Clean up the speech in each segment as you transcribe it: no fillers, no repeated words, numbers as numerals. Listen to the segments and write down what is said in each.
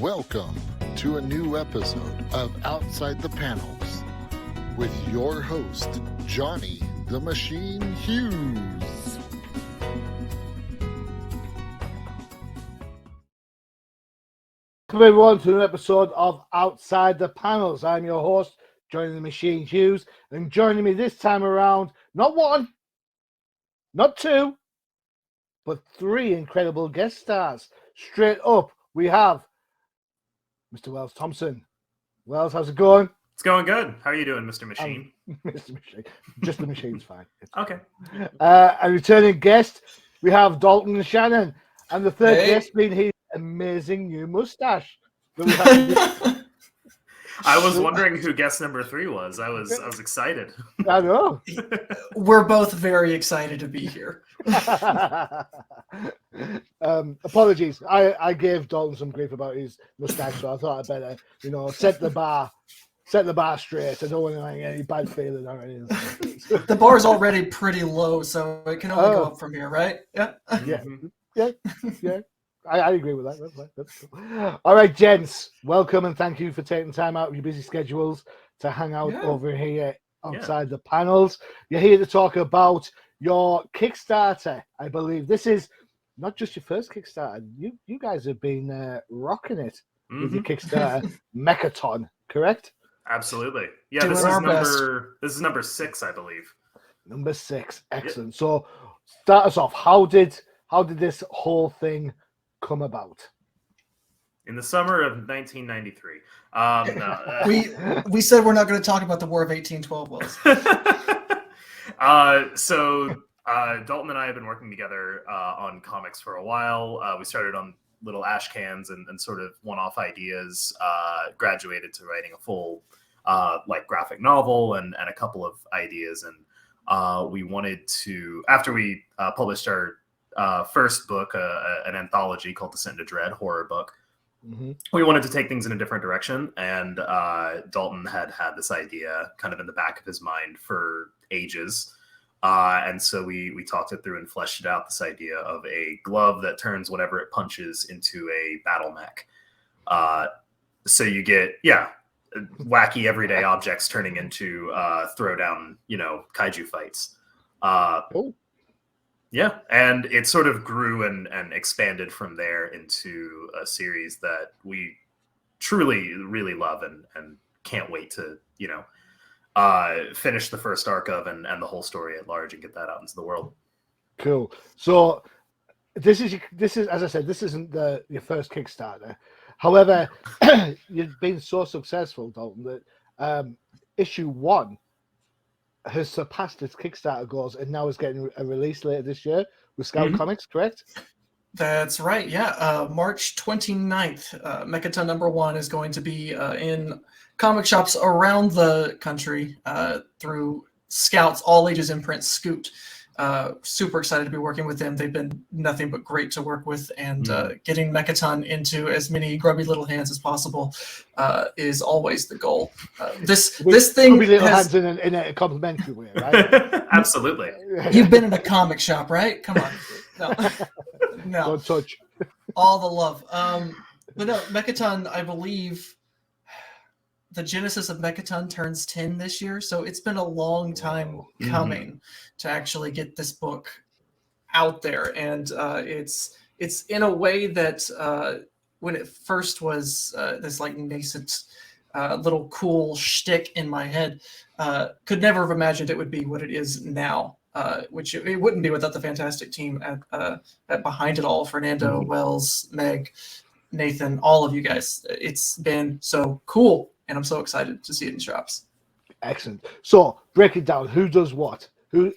Welcome to a new episode of Outside the Panels with your host, Johnny the Machine Hughes. Welcome everyone to an episode of Outside the Panels. I'm your host, Johnny the Machine Hughes, and joining me this time around, not one, not two, but three incredible guest stars. Straight up, we have Mr. Wells Thompson. Wells, how's it going? It's going good. How are you doing, Mr. Machine? Mr. Machine. Just the machine's fine. Okay. A returning guest, we have Dalton Shannon, and the third guest being his amazing new mustache. I was wondering who guest number 3 was. I was excited. I know. We're both very excited to be here. Apologies. I gave Dalton some grief about his mustache, so I thought I'd better, set the bar straight. I don't want any bad feeling or anything. The bar is already pretty low, so it can only go up from here, right? Yeah. Yeah. I agree with that. That's cool. All right, gents, welcome and thank you for taking time out of your busy schedules to hang out over here outside the panels. You're here to talk about your Kickstarter, I believe. This is not just your first Kickstarter. You guys have been rocking it with your Kickstarter Mechaton, correct? Absolutely. Yeah, this is number 6, I believe. Number 6, excellent. So start us off. How did this whole thing come about? In the summer of 1993. We said we're not going to talk about the War of 1812, Wells. So Dalton and I have been working together on comics for a while. We started on little ash cans and sort of one-off ideas, graduated to writing a full graphic novel and a couple of ideas. And we wanted to, after we published our first book, an anthology called Descent into Dread, horror book. Mm-hmm. We wanted to take things in a different direction, and Dalton had this idea kind of in the back of his mind for ages, and so we talked it through and fleshed it out, this idea of a glove that turns whatever it punches into a battle mech. So you get wacky everyday objects turning into throwdown kaiju fights. Yeah, and it sort of grew and expanded from there into a series that we truly, really love and can't wait to, finish the first arc of and the whole story at large and get that out into the world. Cool. So this is as I said, this isn't your first Kickstarter. However, you've been so successful, Dalton, that issue 1 has surpassed its Kickstarter goals and now is getting a release later this year with Scout Comics, correct? That's right, yeah. March 29th, Mechaton number 1 is going to be in comic shops around the country through Scout's All Ages Imprint Scoot. Super excited to be working with them. They've been nothing but great to work with, and getting Mechaton into as many grubby little hands as possible is always the goal. This thing grubby little hands in a complimentary way, right? Absolutely. You've been in a comic shop, right? Come on. No. Don't touch. All the love. But no, Mechaton, I believe the genesis of Mechaton turns 10 this year, so it's been a long time coming to actually get this book out there, and it's in a way that when it first was this nascent little cool shtick in my head, could never have imagined it would be what it is now, which it wouldn't be without the fantastic team at behind it all, Fernando, Wells, Meg, Nathan, all of you guys. It's been so cool, and I'm so excited to see it in shops. Excellent. So break it down. Who does what? Who's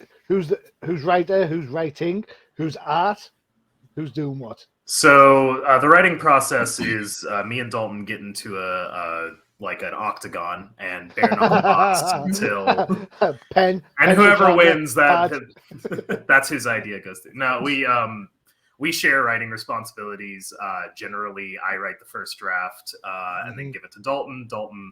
writer? Who's writing? Who's art? Who's doing what? So the writing process is me and Dalton get into an octagon and bare knuckle box until pen. And whoever wins that's whose idea goes to. No, we share writing responsibilities. Generally, I write the first draft and then give it to Dalton. Dalton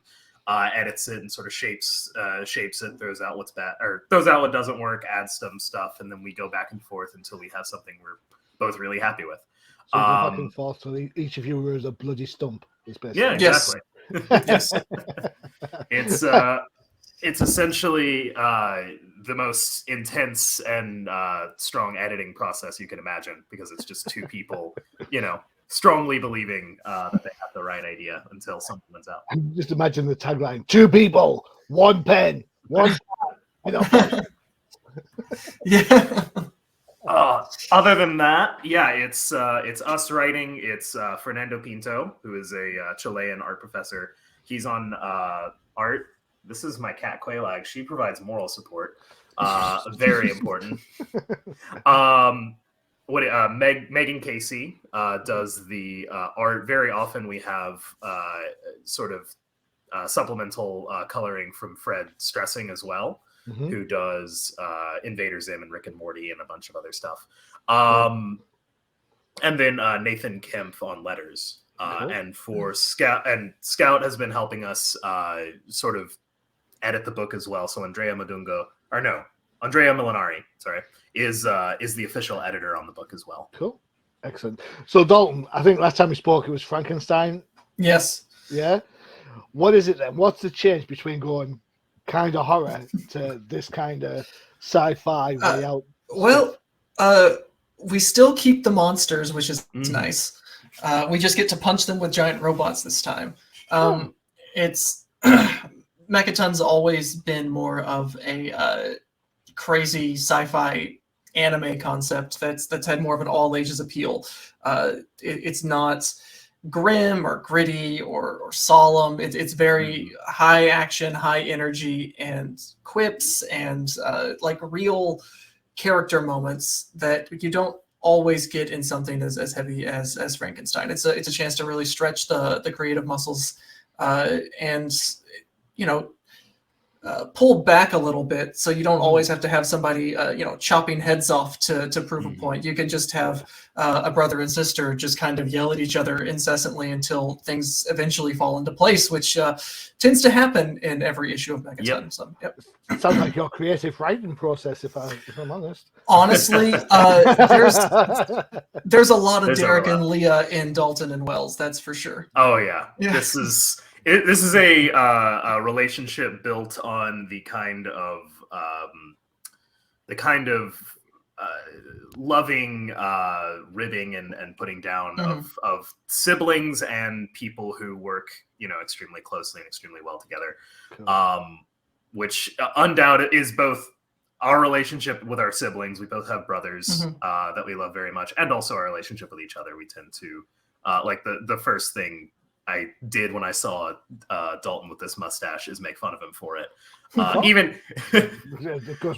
edits it and sort of shapes it, throws out what's bad, or throws out what doesn't work, adds some stuff, and then we go back and forth until we have something we're both really happy with. So go back and forth till each of you is a bloody stump. It's basically. Yeah, exactly. Yes. It's essentially the most intense and strong editing process you can imagine, because it's just two people, strongly believing that they have the right idea until something wins out. And just imagine the tagline: 2 people, 1 pen, 1 pen. Yeah. Other than that, yeah, it's us writing. It's Fernando Pinto, who is a Chilean art professor. He's on art. This is my cat Quaylag. She provides moral support. Very important. Megan Casey does the art. Very often we have sort of supplemental coloring from Fred Stressing as well, who does Invader Zim and Rick and Morty and a bunch of other stuff. And then Nathan Kempf on letters. And for Scout has been helping us sort of edit the book as well. So Andrea Molinari, is the official editor on the book as well. Cool. Excellent. So Dalton, I think last time we spoke it was Frankenstein. Yes. Yeah. What is it then? What's the change between going kind of horror to this kind of sci-fi way out? Well, we still keep the monsters, which is nice. We just get to punch them with giant robots this time. It's Mechaton's always been more of a crazy sci-fi anime concept that's had more of an all ages appeal. It's not grim or gritty or solemn. It's very high action, high energy, and quips and like real character moments that you don't always get in something as heavy as Frankenstein. It's a chance to really stretch the creative muscles and pull back a little bit, so you don't always have to have somebody chopping heads off to prove a point. You can just have a brother and sister just kind of yell at each other incessantly until things eventually fall into place, which tends to happen in every issue of Mechaton. Yep. So, yep. It sounds like your creative writing process, if I'm honest. Honestly, there's a lot of Derek and Leah in Dalton and Wells, that's for sure. Oh yeah. This is a relationship built on the kind of loving ribbing and putting down of siblings and people who work extremely closely and extremely well together. Cool. Which undoubted is both our relationship with our siblings. We both have brothers that we love very much, and also our relationship with each other. We tend to like the first thing I did when I saw Dalton with this mustache is make fun of him for it, even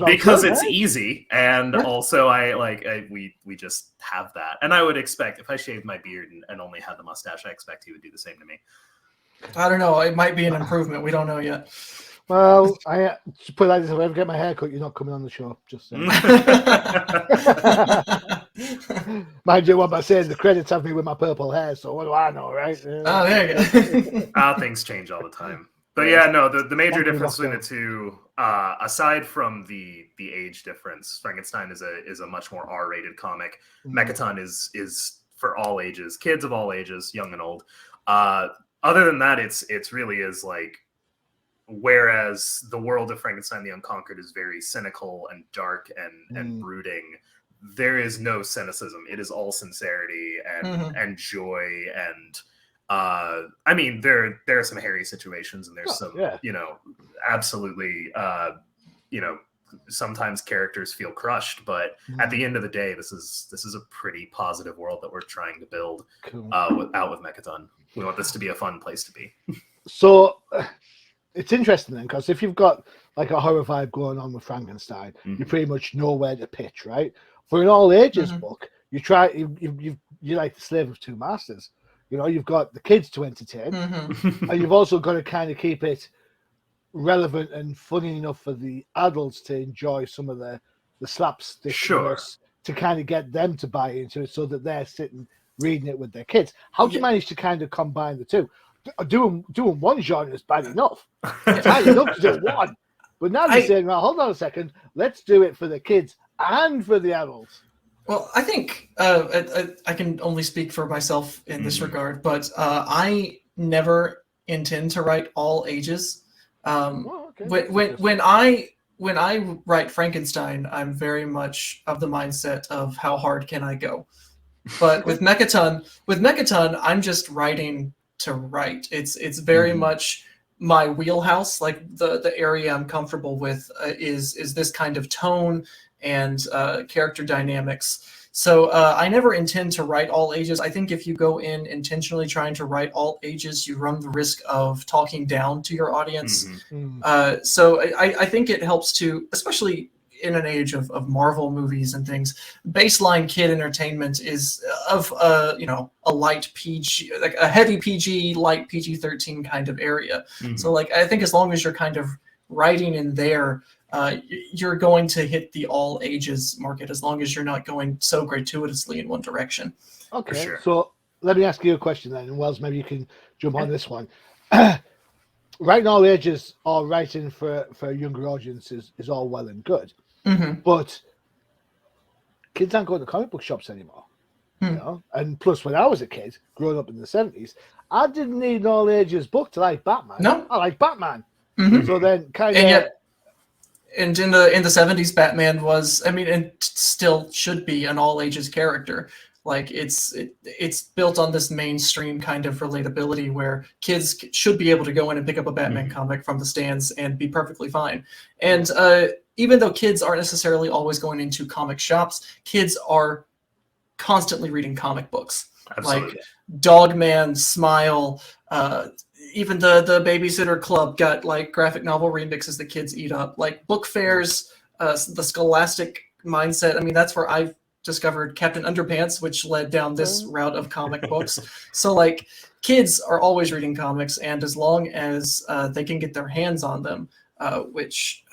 because it's easy, and also we just have that. And I would expect if I shaved my beard and only had the mustache, I expect he would do the same to me. I don't know. It might be an improvement. We don't know yet. Well, I put it like this: if I ever get my hair cut, you're not coming on the show. Just saying. Mind you, what am I saying? The credits have me with my purple hair, so what do I know, right? Oh, there you go. Things change all the time. But yeah, no, the major difference between the two, aside from the age difference, Frankenstein is a much more R-rated comic. Mechaton is for all ages, kids of all ages, young and old. Other than that, it's really is like, whereas the world of Frankenstein the Unconquered is very cynical and dark and brooding, there is no cynicism. It is all sincerity and joy. And I mean, there are some hairy situations, and there's absolutely, sometimes characters feel crushed, but at the end of the day, this is a pretty positive world that we're trying to build with Mechaton. We want this to be a fun place to be. So it's interesting then, because if you've got like a horror vibe going on with Frankenstein, you pretty much know where to pitch, right? For an all ages book, you like the slave of two masters. You've got the kids to entertain, and you've also got to kind of keep it relevant and funny enough for the adults to enjoy some of the slapstickness to kind of get them to buy into it, so that they're sitting reading it with their kids. How do you manage to kind of combine the two? Doing one genre is bad enough. It's bad enough to do one. But now you're saying, well, hold on a second, let's do it for the kids and for the adults. Well, I think I can only speak for myself in this regard, but I never intend to write all ages. Okay. When I write Frankenstein, I'm very much of the mindset of how hard can I go. But with Mechaton, I'm just writing to write. It's very much my wheelhouse. Like the area I'm comfortable with is this kind of tone and character dynamics. So I never intend to write all ages. I think if you go in intentionally trying to write all ages, you run the risk of talking down to your audience. So I think it helps to, especially in an age of Marvel movies and things, baseline kid entertainment is of a light PG, like a heavy PG, light PG-13 kind of area. So like I think as long as you're kind of writing in there, you're going to hit the all ages market as long as you're not going so gratuitously in one direction. Okay, sure. So let me ask you a question then, and Wells, maybe you can jump on this one. Writing all ages or writing for younger audiences is all well and good, but kids aren't going to comic book shops anymore. You know? And plus, when I was a kid, growing up in the 70s, I didn't need an all ages book to like Batman. No, I like Batman. So then kind of. And in the 70s, Batman was, I mean, and still should be an all ages character. Like it's built on this mainstream kind of relatability where kids should be able to go in and pick up a Batman comic from the stands and be perfectly fine. And even though kids aren't necessarily always going into comic shops, kids are constantly reading comic books. Absolutely. Like Dogman, Smile, even the Babysitter Club got like graphic novel remixes that kids eat up. Like book fairs, the Scholastic mindset. I mean, that's where I've discovered Captain Underpants, which led down this route of comic books. So like kids are always reading comics, and as long as they can get their hands on them, which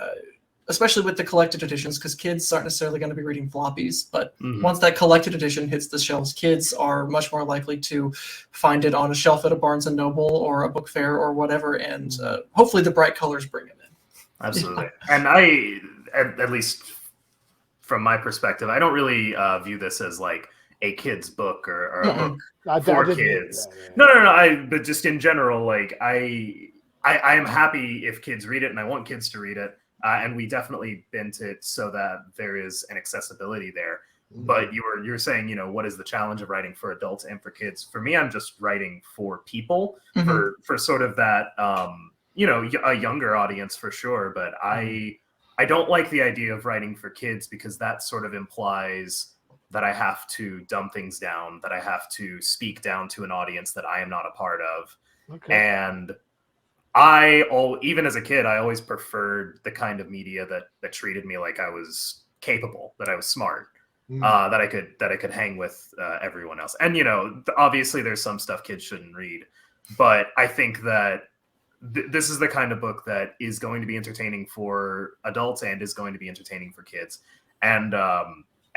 especially with the collected editions, because kids aren't necessarily going to be reading floppies, but once that collected edition hits the shelves, kids are much more likely to find it on a shelf at a Barnes & Noble or a book fair or whatever, and hopefully the bright colors bring them in. Absolutely. And I, at least from my perspective, I don't really view this as like a kid's book or a book for kids. No. But just in general, like I am happy if kids read it, and I want kids to read it. And we definitely bent it so that there is an accessibility there. But you're saying, what is the challenge of writing for adults and for kids? For me, I'm just writing for people, for sort of that, a younger audience for sure. But I don't like the idea of writing for kids, because that sort of implies that I have to dumb things down, that I have to speak down to an audience that I am not a part of. Okay. And even as a kid, I always preferred the kind of media that treated me like I was capable, that I was smart, that I could hang with everyone else. And obviously there's some stuff kids shouldn't read, but I think that this is the kind of book that is going to be entertaining for adults and is going to be entertaining for kids.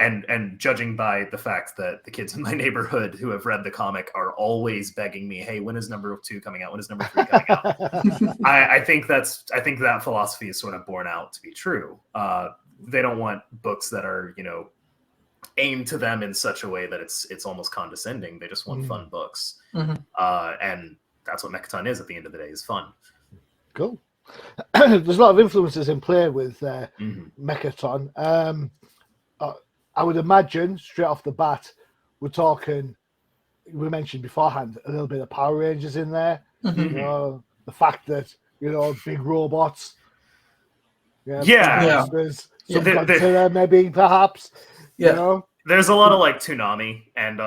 And judging by the fact that the kids in my neighborhood who have read the comic are always begging me, hey, when is number 2 coming out? When is number 3 coming out? I think that philosophy is sort of borne out to be true. They don't want books that are, aimed to them in such a way that it's almost condescending. They just want fun books. And that's what Mechaton is at the end of the day, is fun. Cool. There's a lot of influences in play with Mechaton. I would imagine straight off the bat, we mentioned beforehand, a little bit of Power Rangers in there. The fact that, big robots. There's some Godzilla maybe, perhaps. There's a lot of like Toonami and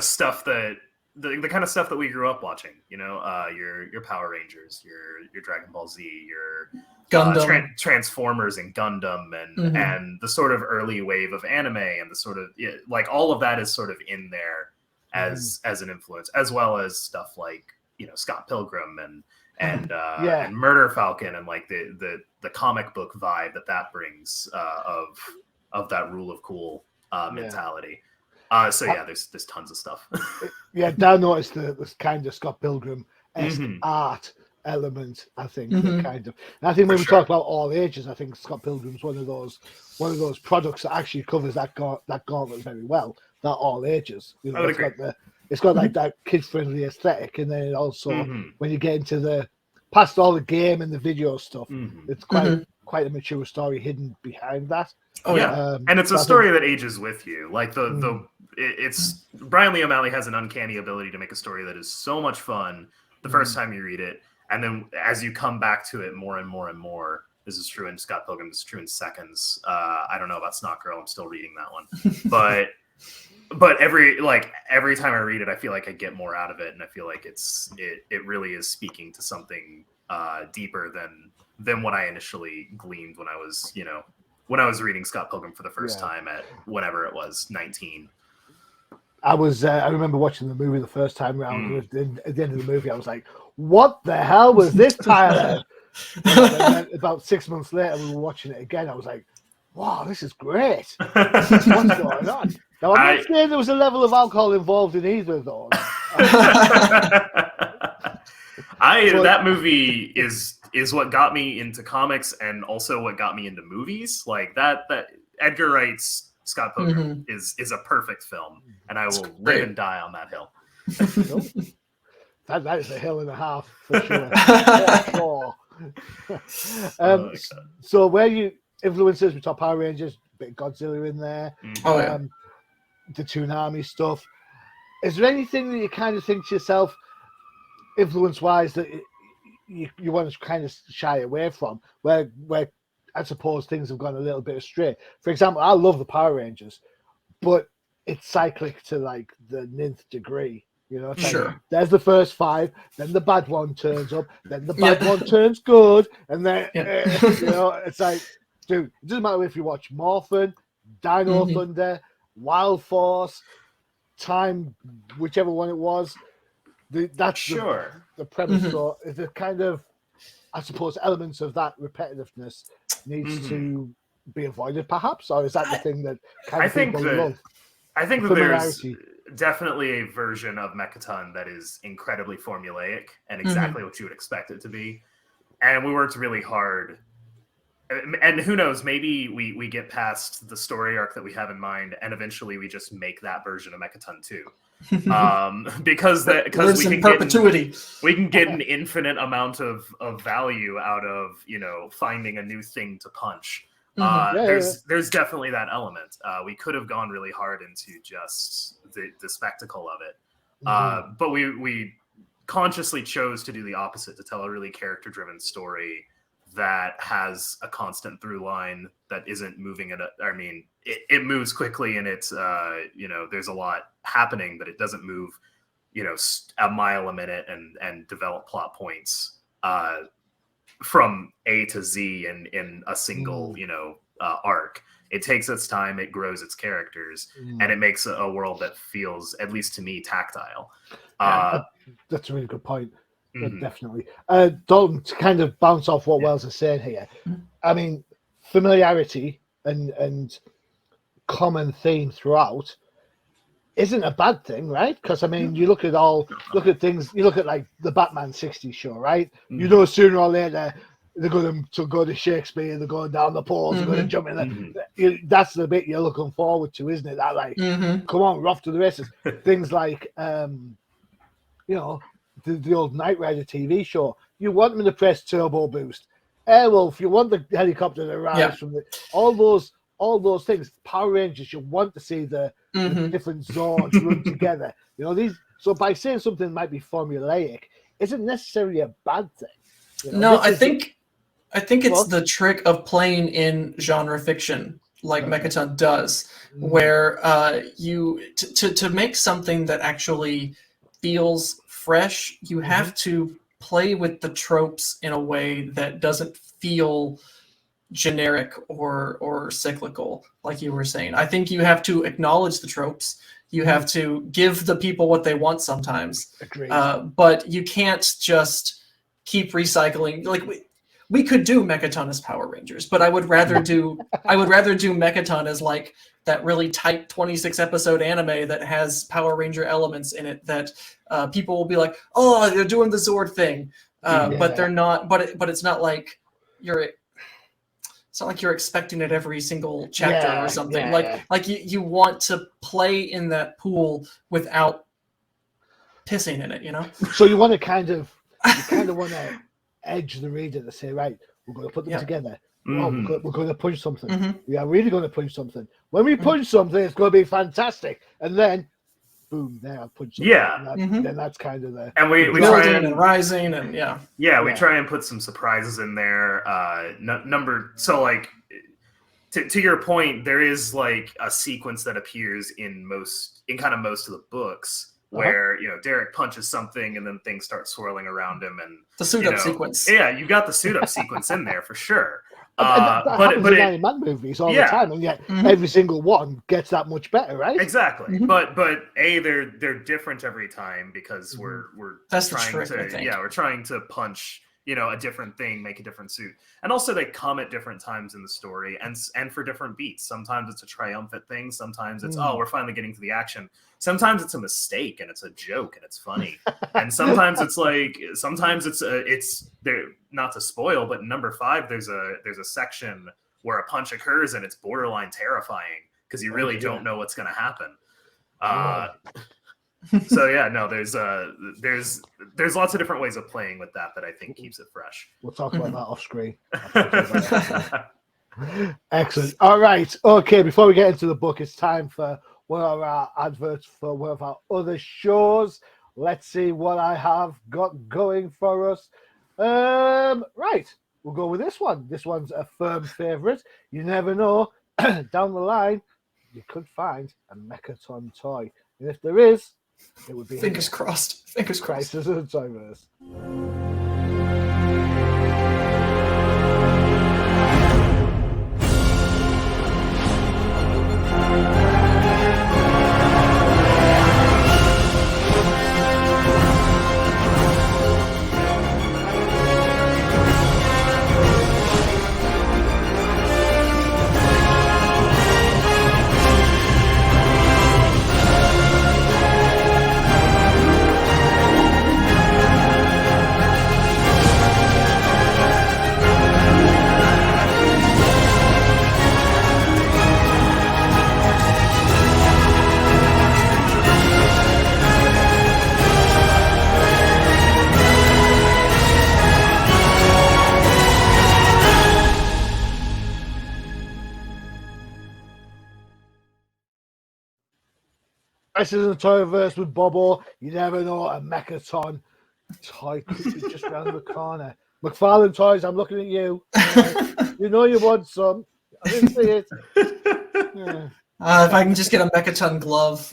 stuff that the kind of stuff that we grew up watching. Your Power Rangers, your Dragon Ball Z, your Gundam. Transformers and Gundam, and the sort of early wave of anime, and the sort of like all of that is sort of in there as an influence, as well as stuff like Scott Pilgrim and Murder Falcon, and like the comic book vibe that brings of that rule of cool mentality. There's tons of stuff. Dan noticed this kind of Scott Pilgrim-esque art element, I think. Kind of. And I think when we talk about all ages, I think Scott Pilgrim's one of those products that actually covers that gauntlet very well. That all ages. It's got it's got like that kid-friendly aesthetic, and then it also Mhm. when you get into the past all the game and the video stuff, Mhm. it's quite a mature story hidden behind that. Oh yeah. And it's a so I story that ages with you. Like Mm. it's Brian Lee O'Malley has an uncanny ability to make a story that is so much fun the first time you read it, and then as you come back to it more and more and more. This is true in Scott Pilgrim. This is true in Seconds. I don't know about Snot Girl. I'm still reading that one, but every time I read it, I feel like I get more out of it, and I feel like it really is speaking to something deeper than what I initially gleaned when I was reading Scott Pilgrim for the first time at whenever it was 19. I remember watching the movie the first time around. At the end of the movie, I was like, "What the hell was this, Tyler?" And then about 6 months later, we were watching it again. I was like, "Wow, this is great! What's going on?" Now, I'm not saying there was a level of alcohol involved in either of those. That movie is what got me into comics and also what got me into movies. Like that Edgar Wright's Scott Pilgrim is a perfect film, and I will live and die on that hill. That is a hill and a half for sure. So where you influences, we talk Power Rangers, bit of Godzilla in there. The Toonami stuff. Is there anything that you kind of think to yourself, influence-wise, that you want to kind of shy away from, where I suppose things have gone a little bit astray? For example, I love the Power Rangers, but it's cyclic to like the nth degree. You know, like, there's the first 5, then the bad one turns up, then the bad one turns good, and then you know, it's like, dude, it doesn't matter if you watch Morphin, Dino Thunder, Wild Force, Time, whichever one it was. That's the premise. So it's a kind of, I suppose, elements of that repetitiveness needs to be avoided, perhaps, or is that the thing that kind of people love? I think that there's definitely a version of Mechaton that is incredibly formulaic and exactly what you would expect it to be. And we worked really hard. And who knows, maybe we get past the story arc that we have in mind, and eventually we just make that version of Mechaton too. Because we can get an infinite amount of value out of, you know, finding a new thing to punch. There's definitely that element. We could have gone really hard into just the spectacle of it, but we consciously chose to do the opposite, to tell a really character-driven story that has a constant through line that isn't moving it moves quickly, and it's you know, there's a lot happening, but it doesn't move, you know, a mile a minute and develop plot points from A to Z in a single you know arc. It takes its time, it grows its characters, and it makes a world that feels, at least to me, tactile. That's a really good point. Definitely. Dalton, to kind of bounce off what Wells is saying here, I mean, familiarity and common theme throughout isn't a bad thing, right? Because I mean, you look at things, you look at like the Batman 60s show, right? You know, sooner or later they're going to go to Shakespeare, they're going down the poles, they're going to jump in there. That's the bit you're looking forward to, isn't it? That like, come on, we're off to the races. Things like, you know, the old Knight Rider TV show. You want them to press turbo boost. Airwolf, you want the helicopter to rise from all those things. Power Rangers, you want to see the different Zords run together. You know, so by saying something might be formulaic isn't necessarily a bad thing. You know, no, I think it's the trick of playing in genre fiction like Mechaton does, where to make something that actually feels fresh, you have to play with the tropes in a way that doesn't feel generic or cyclical, like you were saying. I think you have to acknowledge the tropes. You have to give the people what they want sometimes. But you can't just keep recycling. Like we could do Mechaton as Power Rangers, but I would rather do Mechaton as like that really tight 26 episode anime that has Power Ranger elements in it that people will be like, oh, they're doing the Zord thing, but they're not. But it's not like it's not like you're expecting it every single chapter or something. Like you want to play in that pool without pissing in it, you know. So you want to kind of want to edge the reader to say, right, we're going to put them together. Oh, we're going to punch something. We are really going to punch something. When we punch something, it's going to be fantastic. And then, boom, there, I'll punch something. Yeah. Then that's kind of the... And we building try and rising and we try and put some surprises in there. So like, to your point, there is like a sequence that appears in kind of most of the books where Derek punches something and then things start swirling around him, and the suit up sequence. Yeah, you got the suit up sequence in there for sure. That happens in animated movies all the time, and yet every single one gets that much better, right? Exactly. But they're different every time because we're That's trying the trick, I think. we're trying to punch a different thing, make a different suit, and also they come at different times in the story and for different beats. Sometimes it's a triumphant thing, sometimes it's we're finally getting to the action, sometimes it's a mistake and it's a joke and it's funny, and sometimes it's there, not to spoil, but in number 5 there's a section where a punch occurs and it's borderline terrifying because you really don't know what's going to happen. So there's lots of different ways of playing with that I think keeps it fresh. We'll talk about that off screen. Excellent. All right. Okay, before we get into the book, it's time for one of our adverts for one of our other shows. Let's see what I have got going for us. Right. We'll go with this one. This one's a firm favorite. You never know. Down the line, you could find a Mechaton toy. And if there is, it would be fingers crossed. Fingers crossed. Crisis of the Toyverse. This is a Toyverse with Bobo. You never know, a Mechaton toy could be just around the corner. McFarlane Toys, I'm looking at you. You know you want some. I didn't see it. Yeah. If I can just get a Mechaton glove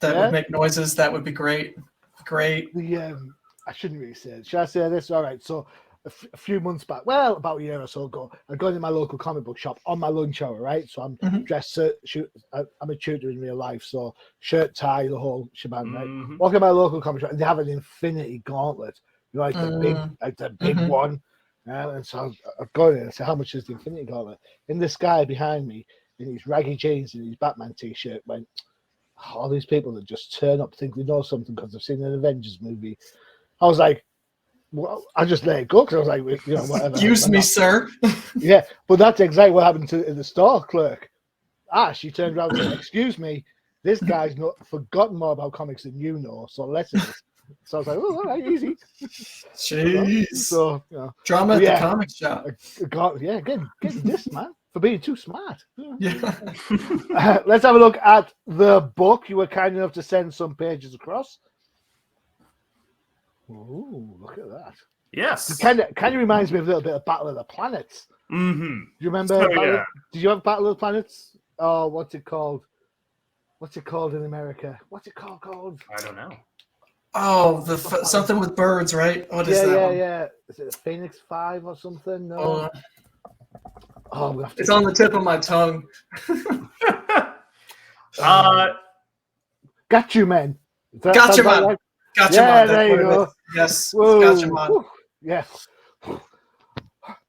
that would make noises, that would be great. Great. I shouldn't really say it. Should I say this? All right. So a few months back, well, about a year or so ago, I got in my local comic book shop on my lunch hour, right? So I'm dressed, I'm a tutor in real life, so shirt, tie, the whole shebang, right? Walking in my local comic shop, and they have an Infinity Gauntlet, like the big one. And so I've gone in and said, how much is the Infinity Gauntlet? And this guy behind me, in his raggy jeans and his Batman t-shirt, went, all these people that just turn up, think they know something because they've seen an Avengers movie. I was like, well, I just let it go because I was like, whatever. Excuse me, sir. Yeah, but that's exactly what happened to the store clerk. She turned around and said, excuse me, this guy's not forgotten more about comics than you know, so let's do this. So I was like, oh, all right, easy. Jeez. So, drama at the comic shop. Getting this, man, for being too smart. Yeah. Let's have a look at the book. You were kind enough to send some pages across. Oh, look at that. Yes. It kind of reminds me of a little bit of Battle of the Planets. Mm-hmm. Do you remember? Did you have Battle of the Planets? Oh, what's it called? What's it called in America? What's it called? I don't know. Oh, something with birds, right? What is that? Yeah. Is it a Phoenix 5 or something? No. It's on the tip of my tongue. Got you, man. Gotcha, man. Like? Gotcha, yeah, man. there you go. Yes. Whoa. Gotcha, man. Yeah.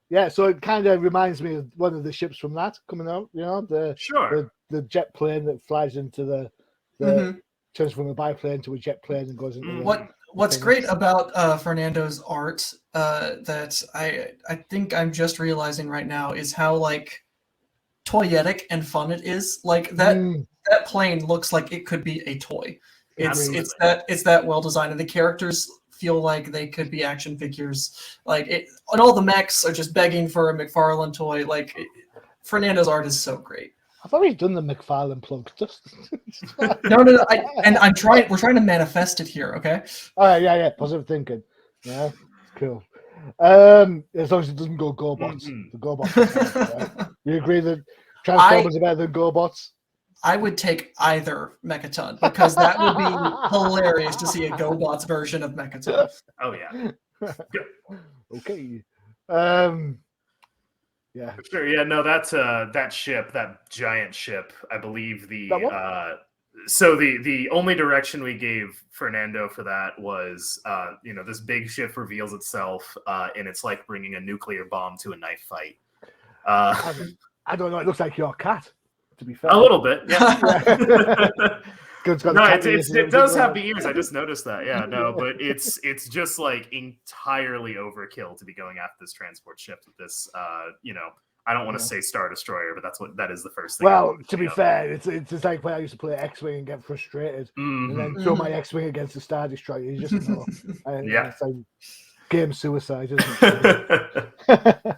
Yeah, so it kind of reminds me of one of the ships from that coming out, the jet plane that flies into the turns from a biplane to a jet plane and goes into What's great about Fernando's art that I think I'm just realizing right now is how like toyetic and fun it is. Like that plane looks like it could be a toy. It's that well designed, and the characters feel like they could be action figures. And all the mechs are just begging for a McFarlane toy. Fernando's art is so great. I've already done the McFarlane plug. No. We're trying to manifest it here, okay? All right, yeah. Positive thinking. Yeah, cool. As long as it doesn't go GoBots. The GoBots. Right? You agree that Transformers are better than GoBots? I would take either Mechaton because that would be hilarious to see a GoBots version of Mechaton. Oh yeah. Okay. Yeah. Sure. Yeah. No. That ship, that giant ship. I believe So the only direction we gave Fernando for that was, this big ship reveals itself, and it's like bringing a nuclear bomb to a knife fight. I don't know. It looks like your cat. To be fair, a little bit. Yeah. No, it does have the ears. I just noticed that. Yeah. No, but it's just like entirely overkill to be going after this transport ship with this. I don't want to say Star Destroyer, but that is the first thing. Well, to be fair, it's just like when I used to play X-Wing and get frustrated, and then throw my X-Wing against the Star Destroyer. You just know, it's like game suicide, isn't it?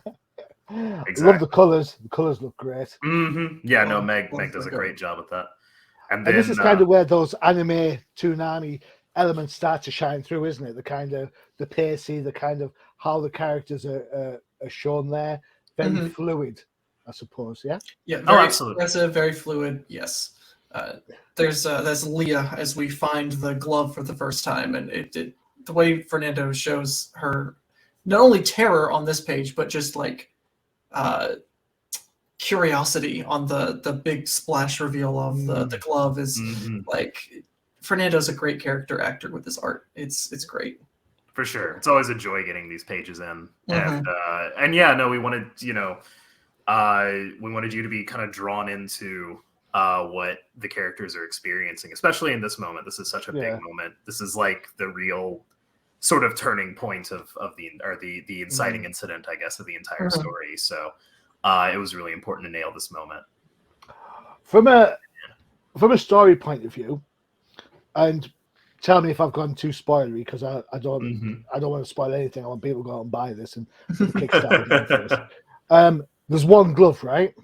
Exactly. Love the colors. The colors look great. Mm-hmm. Yeah, no, Meg does a great job with that. And this is kind of where those anime Toonami elements start to shine through, isn't it? The kind of the pacey, the kind of how the characters are shown there. Very fluid, I suppose. Yeah. Yeah. Very absolutely. Expressive, very fluid. Yes. There's Leah as we find the glove for the first time, and the way Fernando shows her not only terror on this page, but just curiosity on the big splash reveal of the glove is Fernando's a great character actor with his art. It's great. For sure. It's always a joy getting these pages in. And yeah, no, we wanted, we wanted you to be kind of drawn into what the characters are experiencing, especially in this moment. This is such a big moment. This is like the real sort of turning point of the inciting incident, I guess, of the entire story. So it was really important to nail this moment. From a story point of view, and tell me if I've gone too spoilery, because I don't want to spoil anything. I want people to go out and buy this and Kickstarter. There's one glove, right?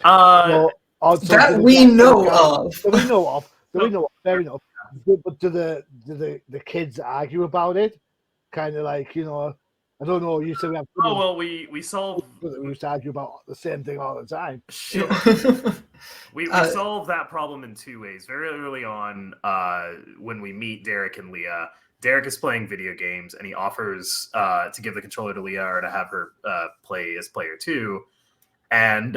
That we know of. That we know of. Fair enough. But do the kids argue about it? Kind of like, I don't know. You said we have. Oh well, we solve. We used to argue about the same thing all the time. Sure. we solve that problem in two ways. Very early on, when we meet Derek and Leah, Derek is playing video games, and he offers to give the controller to Leah or to have her play as player 2, and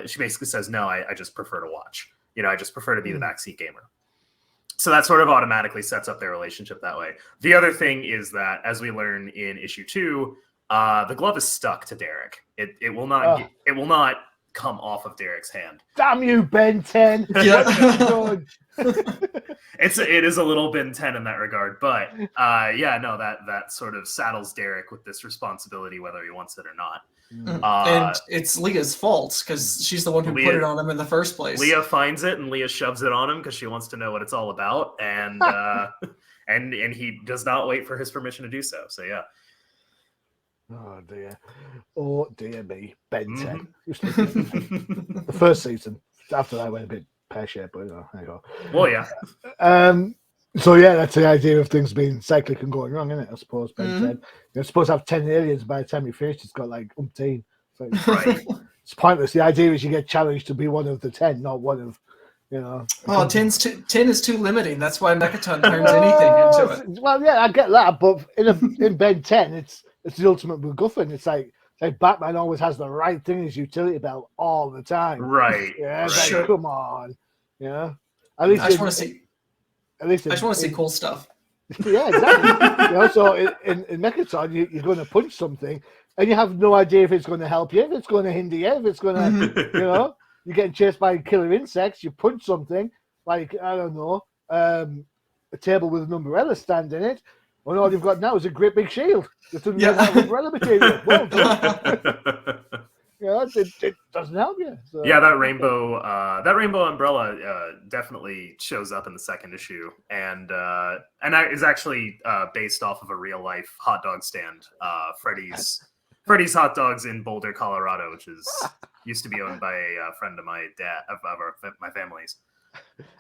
she basically says, "No, I just prefer to watch. I just prefer to be the backseat gamer." So that sort of automatically sets up their relationship that way. The other thing is that, as we learn in issue 2, the glove is stuck to Derek. It will not come off of Derek's hand. Damn you, Ben 10! Yeah. It is a little Ben 10 in that regard, but that sort of saddles Derek with this responsibility, whether he wants it or not. And it's Leah's fault because she's the one who put it on him in the first place. Leah finds it and Leah shoves it on him because she wants to know what it's all about, and and he does not wait for his permission to do so. So yeah. Oh dear me, Ben 10. The first season. After that, I went a bit pear-shaped, but there you go. Well, yeah. So yeah, that's the idea of things being cyclic and going wrong, isn't it? I suppose Ben 10. You're supposed to have 10 aliens by the time you finish. It's got like umpteen. Right. It's pointless. The idea is you get challenged to be one of the 10, not one of, Oh, 10 is too limiting. That's why Mechaton turns anything into it. Well, yeah, I get that, but in Ben 10, it's the ultimate MacGuffin. It's like Batman always has the right thing in his utility belt all the time. Right. Yeah. Right. Like, come on. Yeah. At least I just want to see. I just want to see cool stuff. Yeah, exactly. So in Mechaton, you're going to punch something, and you have no idea if it's going to help you, if it's going to hinder you, if it's going to, you're getting chased by killer insects. You punch something like, I don't know, a table with an umbrella stand in it, and all you've got now is a great big shield. That doesn't have umbrella material. Well done. it doesn't help you. So. Yeah, that rainbow umbrella definitely shows up in the second issue, and that is actually based off of a real life hot dog stand, Freddy's Hot Dogs in Boulder, Colorado, which used to be owned by a friend of my dad of my family's.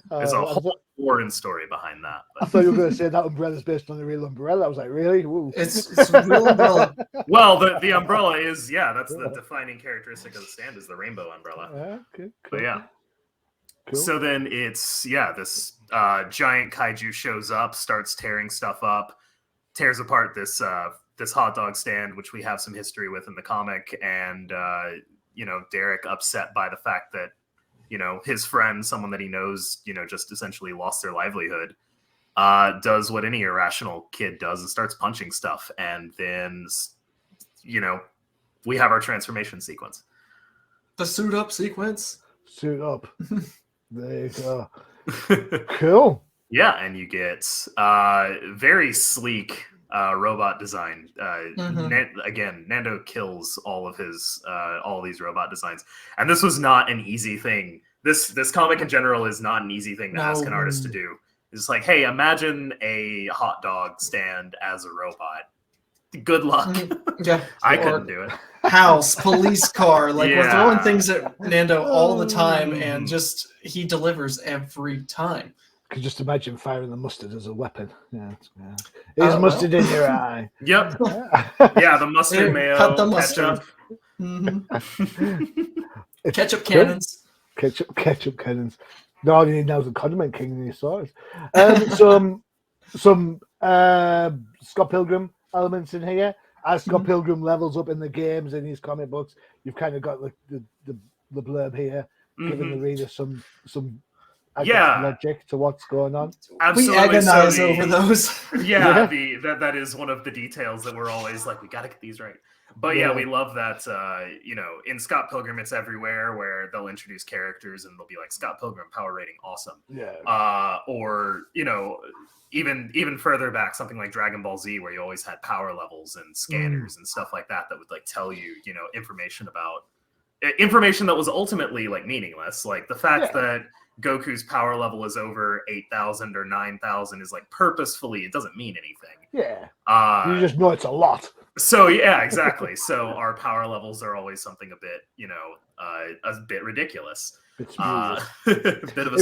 There's a whole origin story behind that. I thought you were going to say that umbrella's based on the real umbrella. I was like, really? Ooh. It's a real umbrella. Well, the umbrella is that's the defining characteristic of the stand is the rainbow umbrella. Okay, cool. But yeah. Cool. So then it's this giant kaiju shows up, starts tearing stuff up, tears apart this hot dog stand, which we have some history with in the comic, and Derek, upset by the fact that his friend, someone that he knows, just essentially lost their livelihood, does what any irrational kid does and starts punching stuff. And then, we have our transformation sequence. The suit up sequence. Suit up. There you go. Cool. Yeah, and you get very sleek robot design. Again, Nando kills all of these robot designs, and this was not an easy thing. This comic in general is not an easy thing to ask an artist to do. It's like, hey, imagine a hot dog stand as a robot. Good luck. Yeah, I couldn't do it. House, police car, we're throwing things at Nando all the time, and just he delivers every time. I could just imagine firing the mustard as a weapon. Yeah. Here's mustard in your eye. Yep. Yeah, the mustard mayo. Cut the mustard. Ketchup cannons. Ketchup cannons. No, all you need now is a condiment king in your sauce. Some Scott Pilgrim elements in here. As Scott Pilgrim levels up in the games in his comic books, you've kind of got the blurb here, giving the reader some logic to what's going on. Absolutely. We agonize over those. Yeah, that is one of the details that we're always like, we got to get these right. But yeah, we love that. In Scott Pilgrim, it's everywhere where they'll introduce characters and they'll be like, Scott Pilgrim power rating awesome. Yeah. Or even further back, something like Dragon Ball Z, where you always had power levels and scanners and stuff like that would like tell you information that was ultimately like meaningless, like the fact that Goku's power level is over 8,000 or 9,000 is like purposefully, it doesn't mean anything. Yeah. You just know it's a lot. So yeah, exactly. So our power levels are always something a bit, a bit ridiculous. It's a bit of a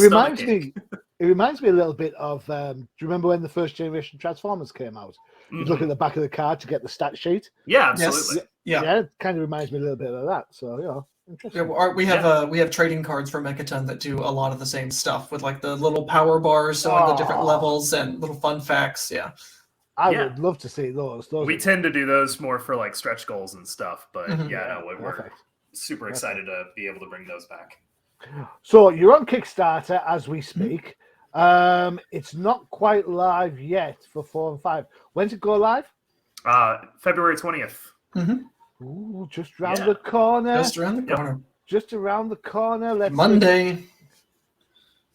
It reminds me a little bit of, do you remember when the first generation Transformers came out? You look at the back of the card to get the stat sheet. Yeah, absolutely. Yes. Yeah, it kind of reminds me a little bit of that. So, interesting. Yeah, we have trading cards for Mechaton that do a lot of the same stuff with like the little power bars showing the different levels and little fun facts. Yeah. I would love to see those. We tend to do those more for like stretch goals and stuff, but we're super excited to be able to bring those back. So you're on Kickstarter as we speak. It's not quite live yet for 4 and 5. When's it go live? February 20th. Ooh, just round the corner. Just around the corner. Just around the corner. Monday. Is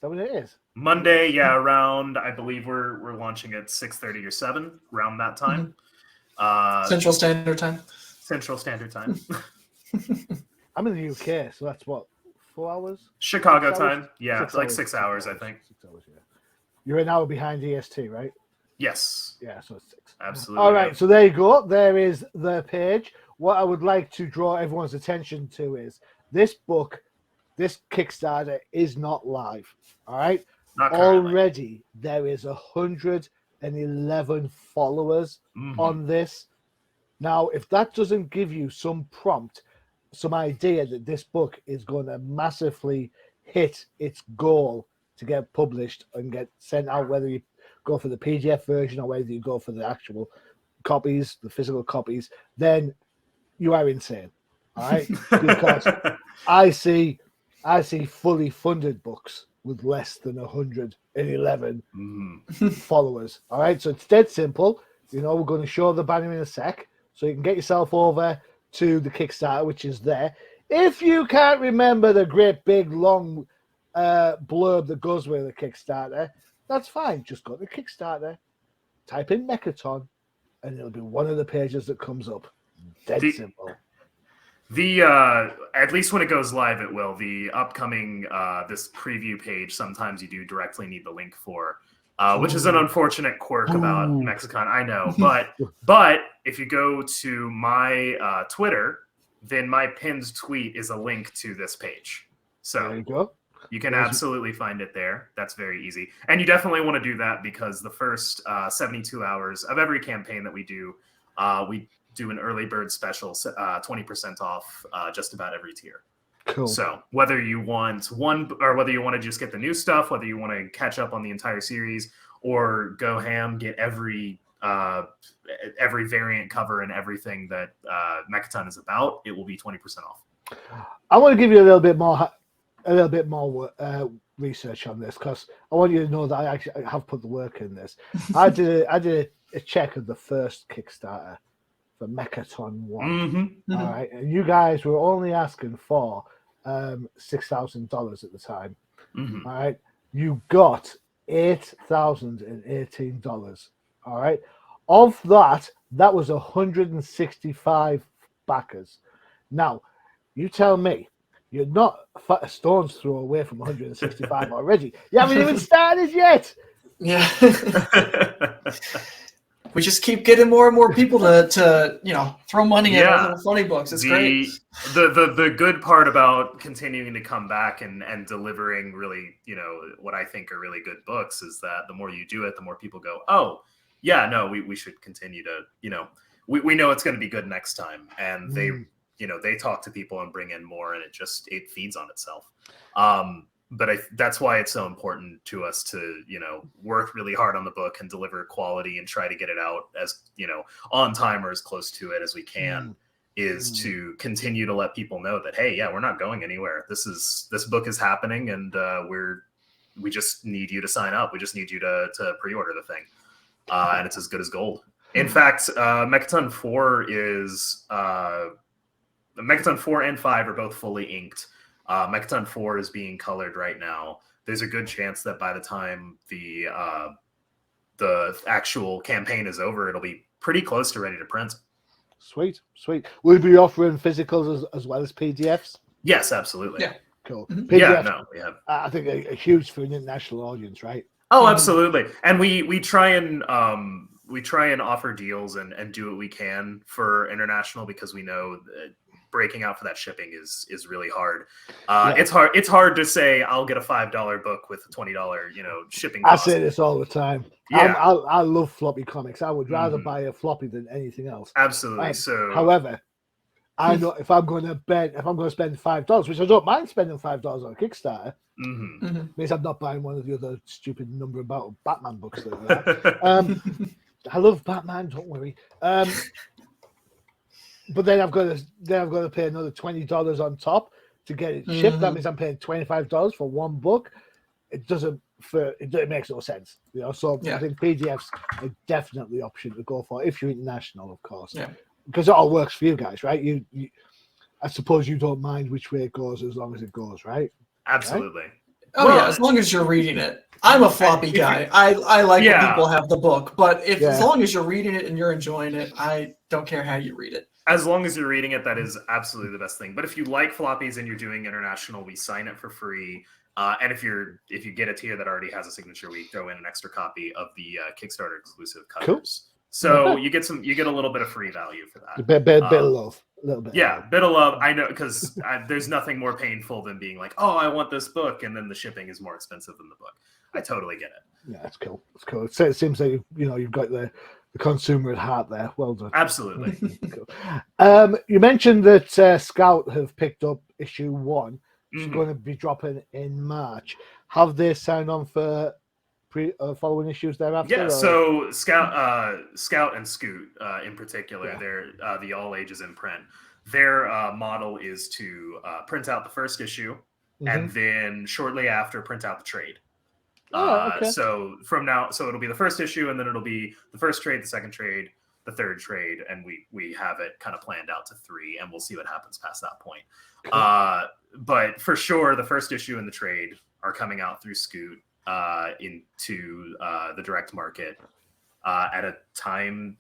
that what it is? Monday, around, I believe we're launching at 6:30 or 7, around that time. Central Standard Time. Central Standard Time. I'm in the UK, so that's what, 4 hours? Chicago time. Yeah, it's like 6 hours, I think. 6 hours, yeah. You're an hour behind EST, right? Yes. Yeah, so it's 6. Absolutely. All right, so there you go. There is the page. What I would like to draw everyone's attention to is this book, this Kickstarter is not live. All right? Already there is 111 followers on this. Now, if that doesn't give you some prompt, some idea that this book is going to massively hit its goal to get published and get sent out, whether you go for the PDF version or whether you go for the actual copies, the physical copies, then you are insane. All right? Because I see fully funded books with less than 111 followers. All right, so it's dead simple. We're going to show the banner in a sec, so you can get yourself over to the Kickstarter, which is there. If you can't remember the great big long blurb that goes with the Kickstarter, that's fine. Just go to Kickstarter, type in Mechaton, and it'll be one of the pages that comes up. Dead simple. The at least when it goes live, it will. The upcoming this preview page, sometimes you do directly need the link for, which is an unfortunate quirk about Mexicon. I know, but if you go to my Twitter, then my pinned tweet is a link to this page. So There you go. you can absolutely find it there. That's very easy, and you definitely want to do that because the first 72 hours of every campaign that we do an early bird special, 20% off just about every tier. Cool. So whether you want one or whether you want to just get the new stuff, whether you want to catch up on the entire series or go ham, get every variant cover and everything that Mechaton is about, it will be 20% off. I want to give you a little bit more research on this because I want you to know that I actually have put the work in this. I did a check of the first Kickstarter for Mechaton 1. All right, and you guys were only asking for $6,000 at the time. All right, you got $8,018. All right, of that was 165 backers. Now, you tell me. You're not a stone's throw away from 165 already. You haven't even started yet. Yeah. We just keep getting more and more people to throw money at our little funny books. It's great. The good part about continuing to come back and delivering really, what I think are really good books is that the more you do it, the more people go, oh, yeah, no, we should continue to, we know it's going to be good next time. And they talk to people and bring in more, and it feeds on itself. But that's why it's so important to us to, work really hard on the book and deliver quality and try to get it out as, on time or as close to it as we can, is to continue to let people know that, hey, yeah, we're not going anywhere. This book is happening, and we just need you to sign up. We just need you to pre-order the thing. And it's as good as gold. In fact, Mechaton 4 is Mechaton 4 and 5 are both fully inked. Mechaton 4 is being colored right now. There's a good chance that by the time the actual campaign is over, it'll be pretty close to ready to print. Sweet. Will you be offering physicals as well as PDFs? Yes, absolutely. Yeah. Cool. PDFs, yeah, no, we have. I think a huge for an international audience, right? Oh, absolutely. And we try and offer deals and do what we can for international because we know that breaking out for that shipping is really hard. It's hard to say I'll get a $5 book with a $20 shipping cost. I say this all the time. Yeah. I love floppy comics. I would rather buy a floppy than anything else. Absolutely. However, I know if I'm going to spend $5, which I don't mind spending $5 on a Kickstarter, means I'm not buying one of the other stupid number about Batman books that are there. I love Batman. Don't worry. But then I've got to pay another $20 on top to get it shipped. That means I'm paying $25 for one book. It makes no sense, So I think PDFs are definitely the option to go for if you're international, of course. Yeah. Because it all works for you guys, right? You I suppose you don't mind which way it goes as long as it goes, right? Absolutely. Right? Oh yeah, as long as you're reading it. I'm a floppy guy. I like when people have the book, but as long as you're reading it and you're enjoying it, I don't care how you read it. As long as you're reading it, that is absolutely the best thing. But if you like floppies and you're doing international, we sign it for free. And if you get a tier that already has a signature, we throw in an extra copy of the Kickstarter exclusive covers. Cool. So you get a little bit of free value for that. A bit of love. A little bit. Yeah, bit of love. I know, because there's nothing more painful than being like, oh, I want this book, and then the shipping is more expensive than the book. I totally get it. Yeah, that's cool. That's cool. It seems like you've got the consumer at heart there. Well done. Absolutely. Cool. You mentioned that Scout have picked up issue 1. It's going to be dropping in March. Have they signed on for following issues thereafter? Yeah, so Scout and Scoot in particular, they're the all ages imprint. Their model is to print out the first issue and then shortly after print out the trade. Okay. So it'll be the first issue, and then it'll be the first trade, the second trade, the third trade, and we have it kind of planned out to 3, and we'll see what happens past that point. Cool. But for sure, the first issue and the trade are coming out through Scoot into the direct market at a time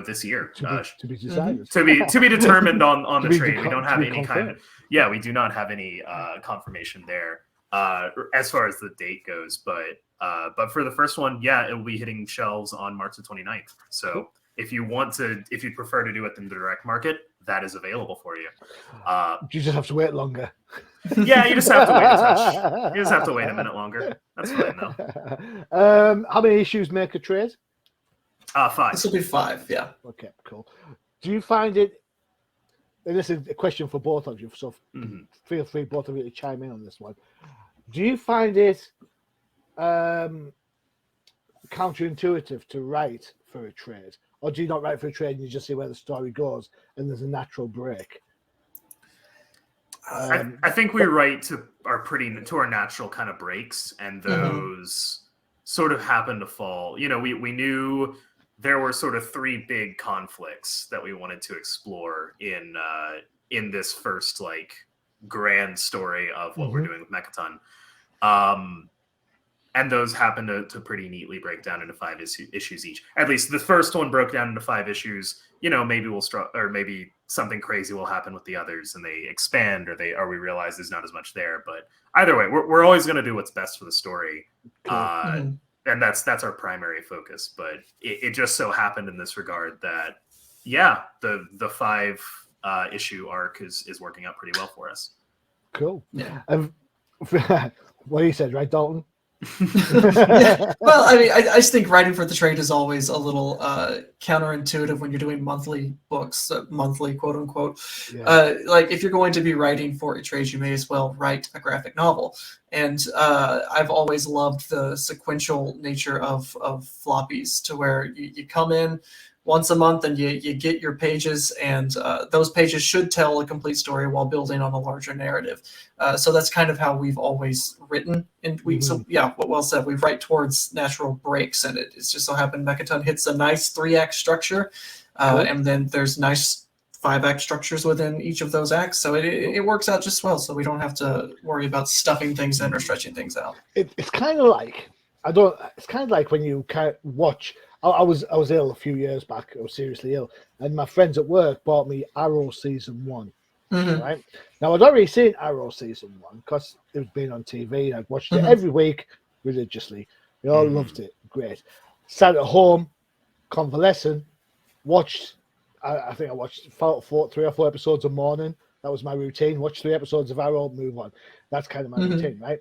this year. To be decided. To be determined on To the be trade. We don't have any confirmed. we do not have any confirmation there as far as the date goes. But for the first one, it will be hitting shelves on March the 29th. So Cool. if you prefer to do it in the direct market, that is available for you. You just have to wait longer. Yeah, you just have to wait a touch. You just have to wait a minute longer. That's fine though. How many issues make a trade? 5. This will be 5. Yeah. Okay, cool. Do you find it? And this is a question for both of you, so feel free both of you to chime in on this one. Do you find it counterintuitive to write for a trade, or do you not write for a trade and you just see where the story goes and there's a natural break? I think we write to our natural kind of breaks, and those sort of happen to fall. We knew there were sort of 3 big conflicts that we wanted to explore in this first grand story of what we're doing with Mechaton. And those happen to pretty neatly break down into 5 issues each. At least the first one broke down into 5 issues. Maybe maybe something crazy will happen with the others, and they expand, or we realize there's not as much there. But either way, we're always going to do what's best for the story, and that's our primary focus. But it just so happened in this regard that the 5 issue arc is working out pretty well for us. Cool. Yeah. What he said, right, Dalton? Well, I mean, I just think writing for the trade is always a little counterintuitive when you're doing monthly books, monthly quote unquote. Yeah. If you're going to be writing for a trade, you may as well write a graphic novel. And I've always loved the sequential nature of floppies, to where you come in once a month and you get your pages, and those pages should tell a complete story while building on a larger narrative. So that's kind of how we've always written. So what well said, we write towards natural breaks, and it's just so happened Mechaton hits a nice 3-act structure, and then there's nice 5-act structures within each of those acts. So it works out just well, so we don't have to worry about stuffing things in or stretching things out. It's kind of like, it's kind of like when you watch. I was ill a few years back. I was seriously ill, and my friends at work bought me Arrow season 1. Right now, I'd already seen Arrow season 1 because it was being on TV. I'd watched it every week religiously. We all loved it. Great. Sat at home, convalescent. Watched. I think I watched 3 or 4 episodes a morning. That was my routine. Watch 3 episodes of Arrow, move on. That's kind of my routine, right?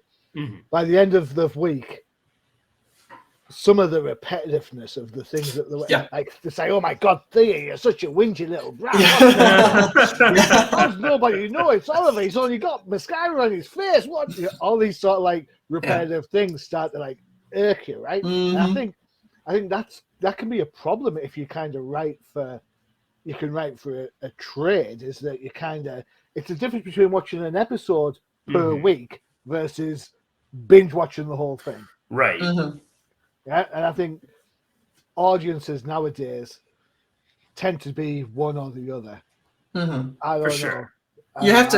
By the end of the week, some of the repetitiveness of the things that like to say, "Oh my God, Thea, you're such a whingy little brat." How's nobody know it's Oliver? He's only got mascara on his face. What? All these sort of repetitive things start to irk you, right? And I think that can be a problem if you kind of write for. You can write for a trade. Is that you it's the difference between watching an episode per week versus binge watching the whole thing, right? Yeah, and I think audiences nowadays tend to be one or the other. I don't know. Sure. You have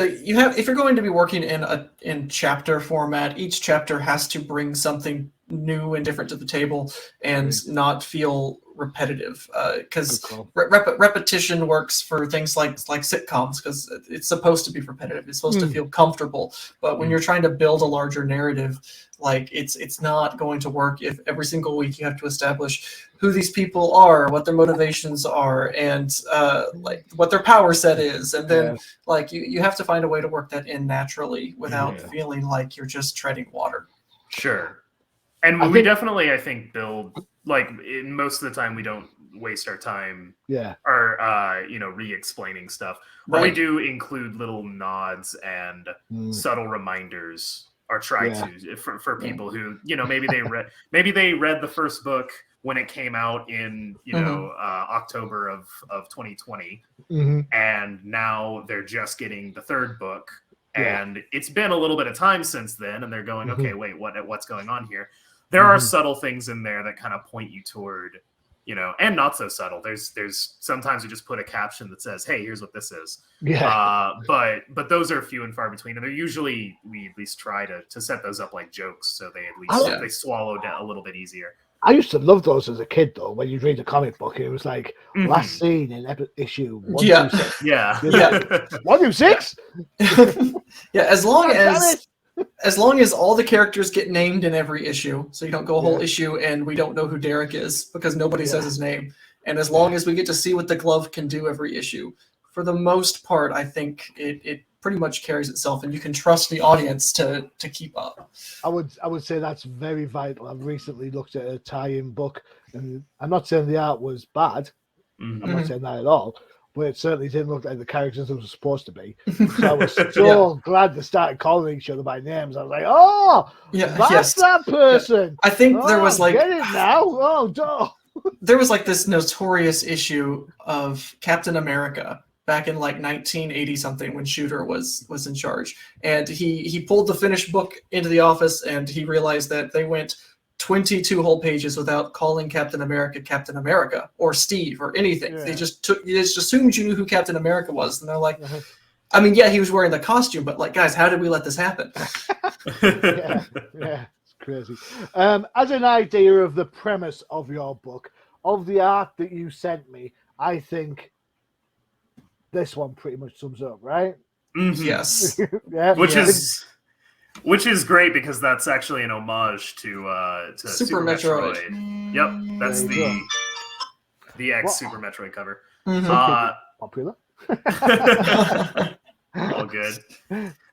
if you're going to be working in chapter format, each chapter has to bring something new and different to the table and not feel repetitive, because repetition works for things like sitcoms, because it's supposed to be repetitive. It's supposed to feel comfortable, but when you're trying to build a larger narrative, it's not going to work if every single week you have to establish who these people are, what their motivations are, and what their power set is, and then you have to find a way to work that in naturally without feeling like you're just treading water. Sure. And we definitely, I think, build most of the time we don't waste our time or re-explaining stuff. But we do include little nods and subtle reminders, or try to, for people who maybe they read the first book when it came out in October of 2020, and now they're just getting the 3rd book, and it's been a little bit of time since then, and they're going, okay, wait, what's going on here? There are subtle things in there that kind of point you toward, and not so subtle. There's sometimes we just put a caption that says, "Hey, here's what this is." But those are few and far between, and they're usually, we at least try to set those up like jokes, so they at least they swallow down a little bit easier. I used to love those as a kid, though. When you'd read a comic book, it was like last scene in issue 126. Yeah. 126. Yeah, as long as all the characters get named in every issue, so you don't go a whole issue and we don't know who Derek is because nobody says his name, and as long as we get to see what the glove can do every issue, for the most part, I think it pretty much carries itself, and you can trust the audience to keep up. I would say that's very vital. I've recently looked at a tie-in book, and I'm not saying the art was bad. I'm not saying that at all, but it certainly didn't look like the characters it was supposed to be. So I was so glad they started calling each other by names. I was like, "Oh, that's that person." I think there was like, get it now. Oh, duh. There was like this notorious issue of Captain America back in like 1980 something when Shooter was in charge, and he pulled the finished book into the office, and he realized that they went 22 whole pages without calling Captain America or Steve or anything. They just assumed you knew who Captain America was, and they're like, I mean, yeah, he was wearing the costume, but like, guys, how did we let this happen? yeah, it's crazy. As an idea of the premise of your book, of the art that you sent me, I think this one pretty much sums up, right? Yes. Which is great because that's actually an homage to Super Metroid. Yep, that's the X Super Metroid cover. Popular. All good.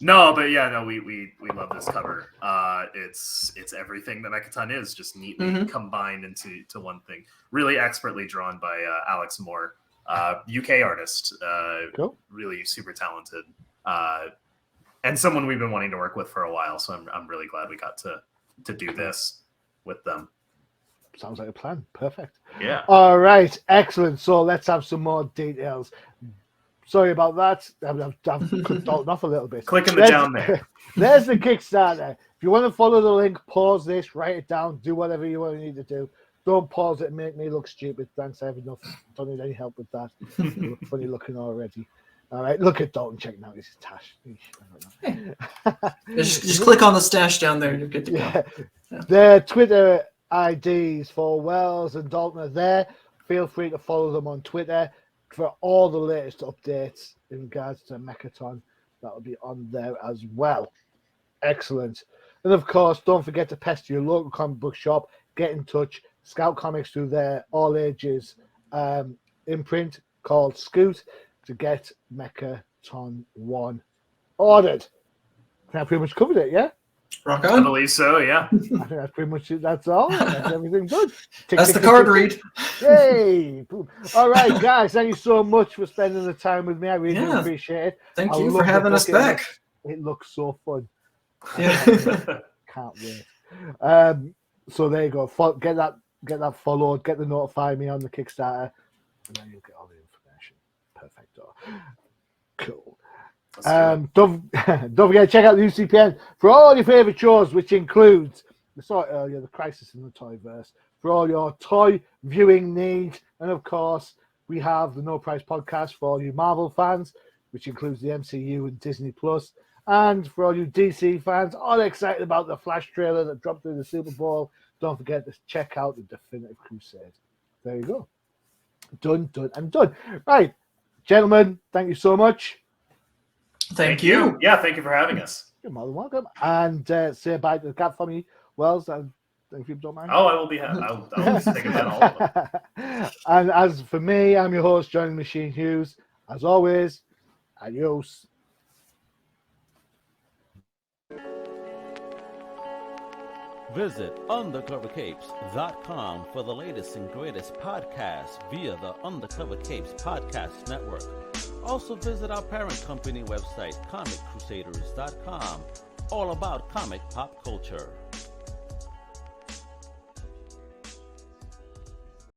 No, but we love this cover. It's everything that Mechaton is, just neatly combined into one thing. Really expertly drawn by Alex Moore, UK artist. Cool. Really super talented. And someone we've been wanting to work with for a while, so I'm really glad we got to do this with them. Sounds like a plan. Perfect. Yeah. All right. Excellent. So let's have some more details. Sorry about that. I've cut Dalton off a little bit. Clicking down there. There's the Kickstarter. If you want to follow the link, pause this, write it down, do whatever you want to need to do. Don't pause it and make me look stupid. Thanks, I have enough. Don't need any help with that. You look funny looking already. All right, look at Dalton checking out his stash. Just click on the stash down there. You're good to go. Yeah. Their Twitter IDs for Wells and Dalton are there. Feel free to follow them on Twitter for all the latest updates in regards to Mechaton. That'll be on there as well. Excellent. And of course, don't forget to pester your local comic book shop. Get in touch. Scout Comics through their all ages imprint called Scoot to get Mechaton 1 ordered. I think I pretty much covered it, yeah? Rock on. I believe so, yeah. I think that's pretty much it. That's all. That's everything good. That's the card read. Yay! All right, guys. Thank you so much for spending the time with me. I really do appreciate it. Thank you for having us back. It looks so fun. Yeah. Can't wait. So there you go. Get that followed. Get the notify me on the Kickstarter, and then you'll get all the information. Perfecto. Cool. Don't forget to check out the UCPN for all your favorite shows, which includes, we saw it earlier, the Crisis in the Toyverse, for all your toy viewing needs. And of course, we have the No Price podcast for all you Marvel fans, which includes the MCU and Disney Plus. And for all you DC fans, all excited about the Flash trailer that dropped through the Super Bowl, don't forget to check out the Definitive Crusade. There you go. Done, and done. Right, gentlemen, thank you so much. Thank you. Yeah, thank you for having us. You're more than welcome. And say bye to the cat for me, Wells. And if you don't mind. Oh, I will be happy. I'll think about all of them. And as for me, I'm your host, Johnny Machine Hughes. As always, adios. Visit undercovercapes.com for the latest and greatest podcasts via the Undercover Capes Podcast Network. Also visit our parent company website, comiccrusaders.com, all about comic pop culture.